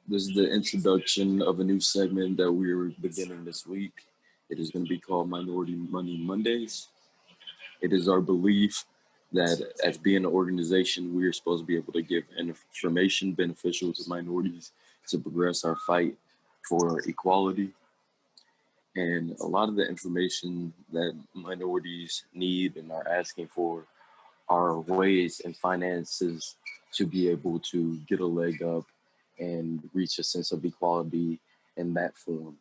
This is the introduction of a new segment that we're beginning this week. It is going to be called Minority Money Mondays. It is our belief that as being an organization, we are supposed to be able to give information beneficial to minorities to progress our fight for equality. And a lot of the information that minorities need and are asking for are ways and finances to be able to get a leg up and reach a sense of equality in that form.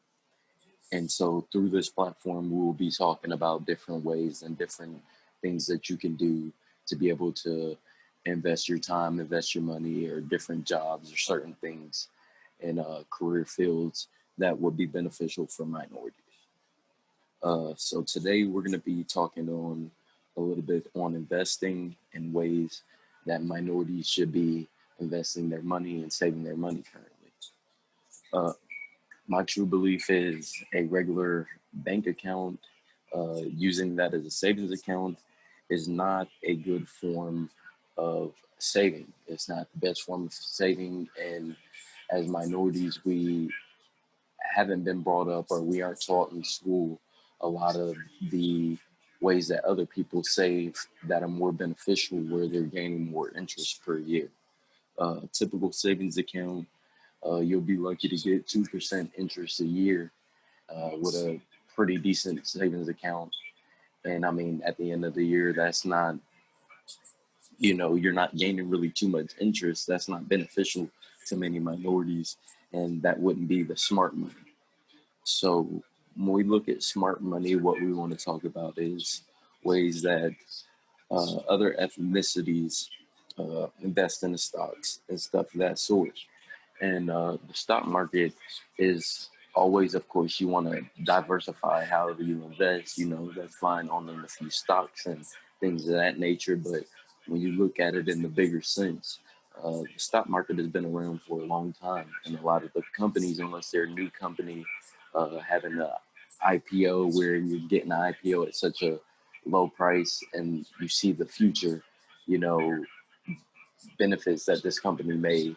And so through this platform, we will be talking about different ways and different things that you can do to be able to invest your time, invest your money, or different jobs or certain things in career fields that would be beneficial for minorities. So today we're going to be talking on a little bit on investing and ways that minorities should be investing their money and saving their money currently. Uh, my true belief is a regular bank account, using that as a savings account, is not a good form of saving. It's not the best form of saving. And as minorities, we haven't been brought up or we aren't taught in school a lot of the ways that other people save that are more beneficial where they're gaining more interest per year. Typical savings account, you'll be lucky to get 2% interest a year with a pretty decent savings account. And I mean, at the end of the year, that's not, you're not gaining really too much interest. That's not beneficial to many minorities. And that wouldn't be the smart money. So when we look at smart money, what we want to talk about is ways that other ethnicities invest in the stocks and stuff of that sort. And the stock market is always, of course, you want to diversify however you invest. That's fine owning a few stocks and things of that nature. But when you look at it in the bigger sense, the stock market has been around for a long time. And a lot of the companies, unless they're a new company, having an IPO where you're getting an IPO at such a low price and you see the future, you know, benefits that this company may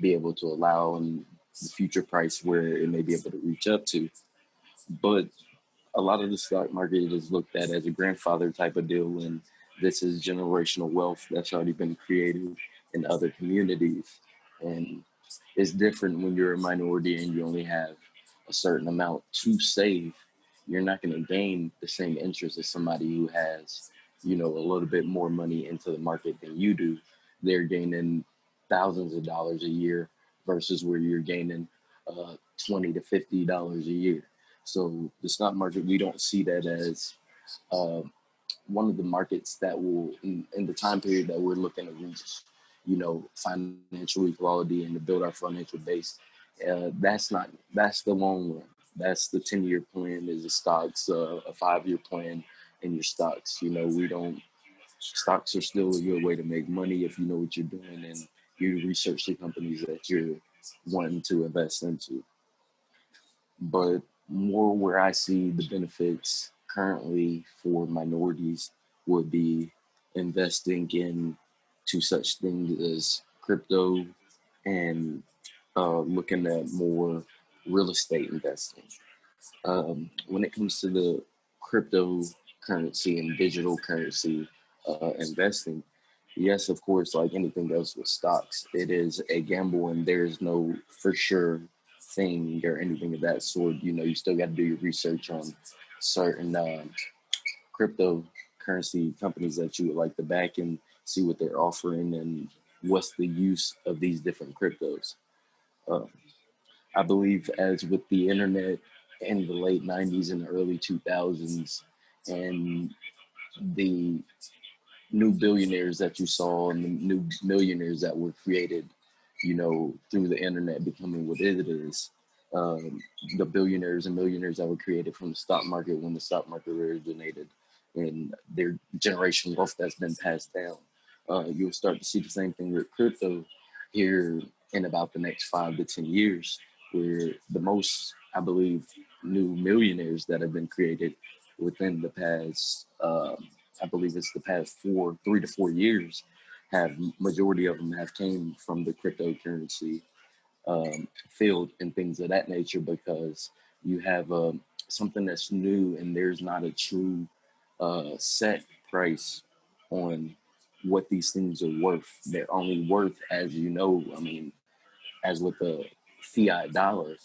be able to allow and the future price where it may be able to reach up to. But a lot of the stock market is looked at as a grandfather type of deal, and this is generational wealth that's already been created in other communities. And it's different when you're a minority and you only have a certain amount to save. You're not going to gain the same interest as somebody who has, a little bit more money into the market than you do. They're gaining thousands of dollars a year versus where you're gaining 20 to $50 a year. So the stock market, we don't see that as uh, one of the markets that will, in the time period that we're looking to reach, financial equality and to build our financial base. That's the long run. That's the 10-year plan is the stocks, a 5-year plan in your stocks. We don't, stocks are still a good way to make money if you know what you're doing and you research the companies that you're wanting to invest into. But more where I see the benefits currently for minorities would be investing in to such things as crypto and looking at more real estate investing. When it comes to the cryptocurrency and digital currency investing, yes, of course, like anything else with stocks, it is a gamble and there's no for sure thing or anything of that sort. You still got to do your research on certain cryptocurrency companies that you would like to back and see what they're offering and what's the use of these different cryptos. Uh, I believe as with the internet in the late 90s and the early 2000s and the new billionaires that you saw and the new millionaires that were created, through the internet becoming what it is. Um, the billionaires and millionaires that were created from the stock market when the stock market originated and their generation wealth that's been passed down. You'll start to see the same thing with crypto here in about the next 5 to 10 years, where the most, I believe, new millionaires that have been created within the past, I believe it's the past 3 to 4 years, have majority of them have came from the cryptocurrency field and things of that nature, because you have something that's new and there's not a true set price on what these things are worth. They're only worth, as you know, I mean, as with the fiat dollar,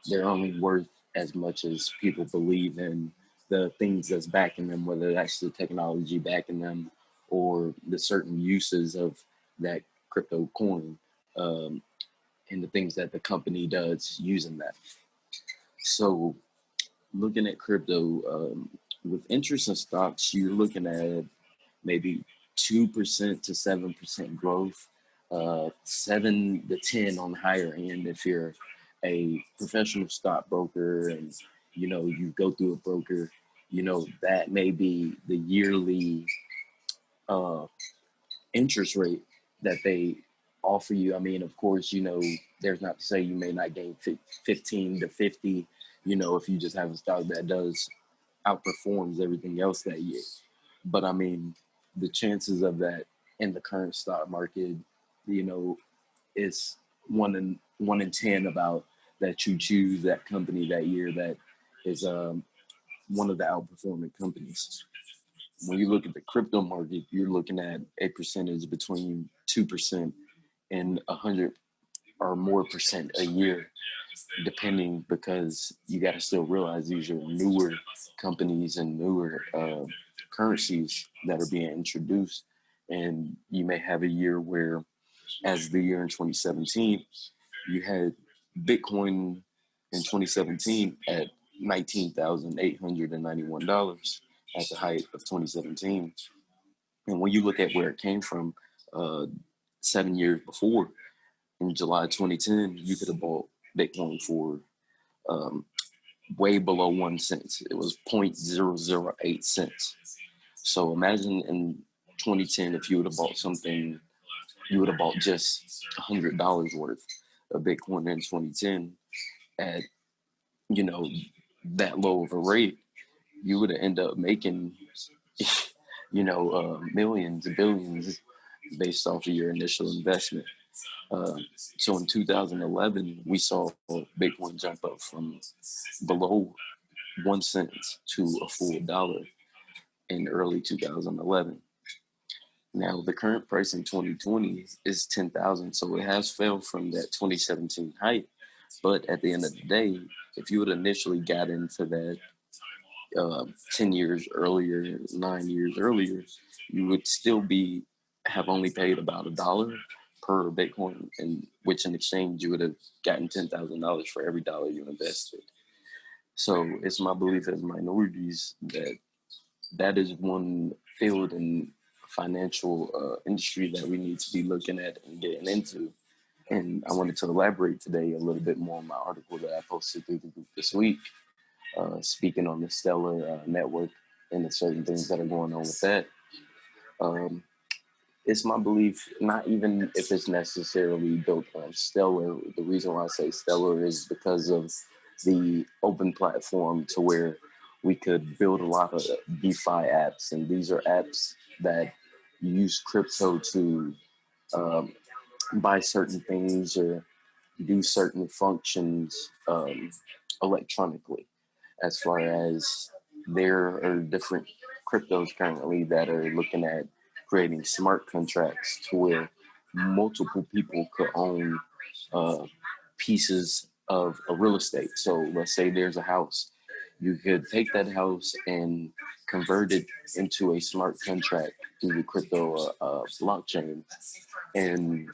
they're only worth as much as people believe in the things that's backing them, whether that's the technology backing them or the certain uses of that crypto coin, um, and the things that the company does using that. So, looking at crypto, with interest in stocks, you're looking at maybe 2% to 7% growth, 7 to 10 on the higher end if you're a professional stockbroker and you go through a broker. That may be the yearly uh, interest rate that they offer you. I mean, of course, there's not to say you may not gain 15 to 50, if you just have a stock that does outperforms everything else that year. But I mean, the chances of that in the current stock market, you know, is 1 in 10 about that you choose that company that year that is one of the outperforming companies. When you look at the crypto market, you're looking at a percentage between 2% and 100 or more percent a year, depending, because you got to still realize these are newer companies and newer currencies that are being introduced. And you may have a year where, as the year in 2017, you had Bitcoin in 2017 at $19,891 at the height of 2017. And when you look at where it came from, uh, 7 years before, in July 2010, you could have bought Bitcoin for um, way below 1 cent. It was 0.008 cents. So imagine in 2010, if you would have bought something, you would have bought just $100 worth of Bitcoin in 2010 at, you know, that low of a rate. You would have ended up making, millions, billions based off of your initial investment. So in 2011, we saw Bitcoin jump up from below 1 cent to a full dollar in early 2011. Now the current price in 2020 is 10,000, so it has fell from that 2017 height. But at the end of the day, if you had initially got into that 10 years earlier, 9 years earlier, you would still have only paid about $1 per Bitcoin, in which in exchange you would have gotten $10,000 for every dollar you invested. So it's my belief as minorities that that is one field in financial industry that we need to be looking at and getting into. And I wanted to elaborate today a little bit more on my article that I posted through the group this week, speaking on the Stellar network and the certain things that are going on with that. Um, it's my belief, not even if it's necessarily built on Stellar. The reason why I say Stellar is because of the open platform to where we could build a lot of DeFi apps. And these are apps that use crypto to um, buy certain things or do certain functions electronically. As far as there are different cryptos currently that are looking at creating smart contracts to where multiple people could own uh, pieces of a real estate. So let's say there's a house. You could take that house and convert it into a smart contract through the crypto blockchain, and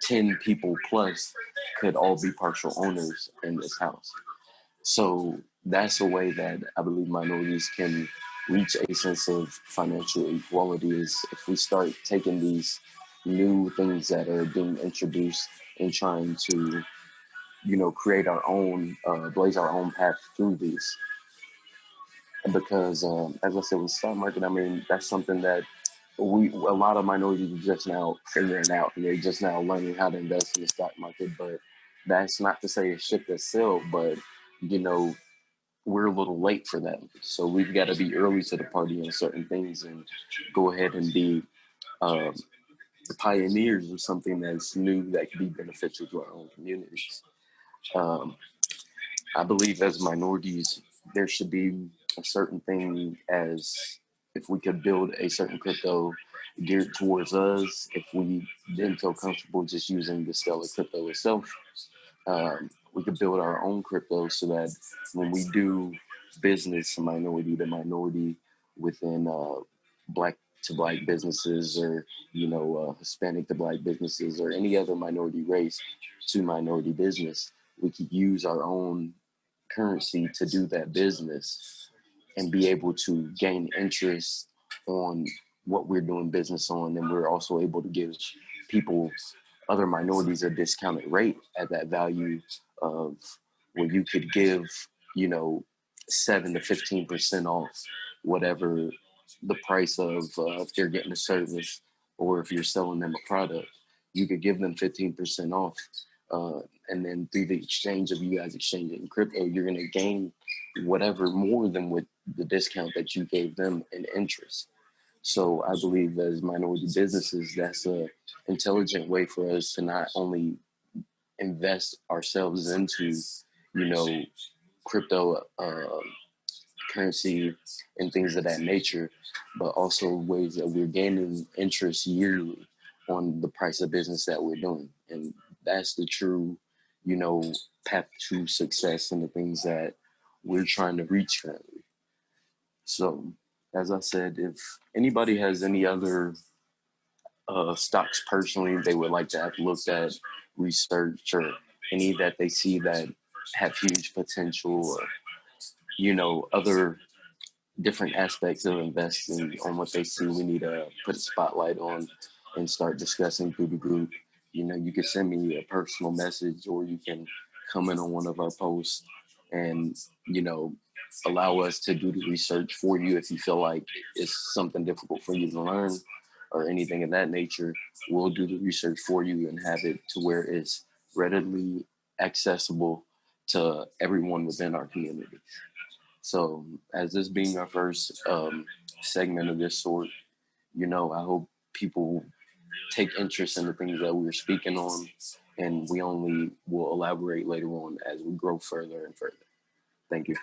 10 people plus could all be partial owners in this house. So that's a way that I believe minorities can reach a sense of financial equality, is if we start taking these new things that are being introduced and trying to, create our own, blaze our own path through these. And because, as I said, with stock market, I mean, that's something that a lot of minorities are just now figuring out, and they're just now learning how to invest in the stock market. But that's not to say it's shit that's still, but you know, we're a little late for that. So we've got to be early to the party on certain things and go ahead and be um, pioneers of something that's new that can be beneficial to our own communities. Um, I believe as minorities, there should be a certain thing as if we could build a certain crypto geared towards us, if we didn't feel comfortable just using the Stellar crypto itself, we could build our own crypto so that when we do business minority to minority within black to black businesses, or Hispanic to black businesses, or any other minority race to minority business, we could use our own currency to do that business and be able to gain interest on what we're doing business on. And we're also able to give people, other minorities, a discounted rate at that value of where you could give, 7 to 15% off whatever the price of, if they're getting a service or if you're selling them a product, you could give them 15% off. Uh, and then through the exchange of you guys exchanging crypto, you're going to gain whatever more than with the discount that you gave them in interest. So I believe as minority businesses, that's a intelligent way for us to not only invest ourselves into, you know, crypto currency and things of that nature, but also ways that we're gaining interest yearly on the price of business that we're doing. And that's the true, path to success and the things that we're trying to reach currently. So, as I said, if anybody has any other stocks personally they would like to have looked at, research, or any that they see that have huge potential, or other different aspects of investing on what they see we need to put a spotlight on and start discussing through the group, you can send me a personal message, or you can comment on one of our posts and, allow us to do the research for you. If you feel like it's something difficult for you to learn or anything of that nature, we'll do the research for you and have it to where it's readily accessible to everyone within our community. So, as this being our first segment of this sort, I hope people take interest in the things that we were speaking on, and we only will elaborate later on as we grow further and further. Thank you.